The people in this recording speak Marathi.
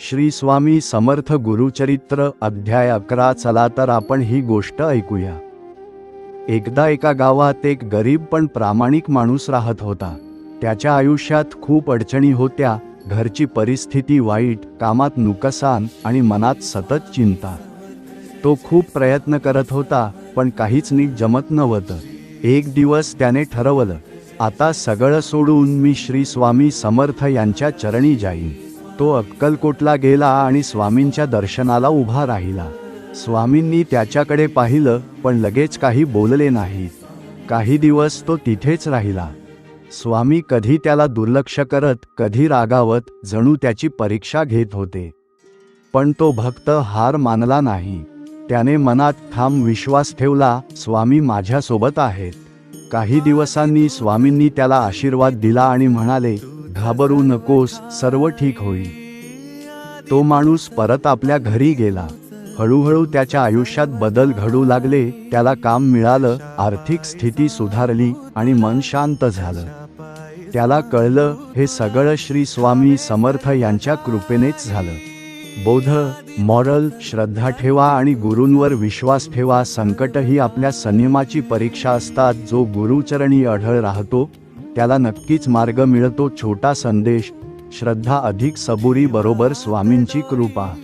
श्री स्वामी समर्थ गुरुचरित्र अध्याय 11। चला तर आपण ही गोष्ट ऐकूया। एकदा एका गावात एक गरीब पण प्रामाणिक माणूस राहत होता। त्याच्या आयुष्यात खूप अडचणी होत्या, घरची परिस्थिती वाईट, कामात नुकसान आणि मनात सतत चिंता। तो खूप प्रयत्न करत होता, पण काहीच नीट जमत नव्हतं। एक दिवस त्याने ठरवलं, आता सगळं सोडून मी श्री स्वामी समर्थ यांच्या चरणी जाईन। तो अक्कलकोटला गेला आणि स्वामींच्या दर्शनाला उभा राहिला। स्वामींनी त्याच्याकडे पाहिलं, पण लगेच काही बोलले नाहीत। काही दिवस तो तिथेच राहिला। स्वामी कधी त्याला दुर्लक्ष करत, कधी रागावत, जणू त्याची परीक्षा घेत होते। पण तो भक्त हार मानला नाही। त्याने मनात ठाम विश्वास ठेवला, स्वामी माझ्यासोबत आहेत। काही दिवसांनी स्वामींनी त्याला आशीर्वाद दिला आणि म्हणाले, घाबरू नकोस, सर्व ठीक होईल। तो माणूस परत आपल्या घरी गेला। हळूहळू त्याच्या आयुष्यात बदल घडू लागले। त्याला काम मिळालं, आर्थिक स्थिती सुधारली आणि मन शांत झालं। त्याला कळलं, हे सगळं श्री स्वामी समर्थ यांच्या कृपेनेच झालं। बोध, मॉरल, श्रद्धा ठेवा आणि गुरूंवर विश्वास ठेवा। संकट ही आपल्या संयमाची परीक्षा असतात। जो गुरुचरणी अढळ राहतो, त्याला नक्कीच मार्ग मिळतो। छोटा संदेश, श्रद्धा अधिक सबुरी बरोबर स्वामींची कृपा।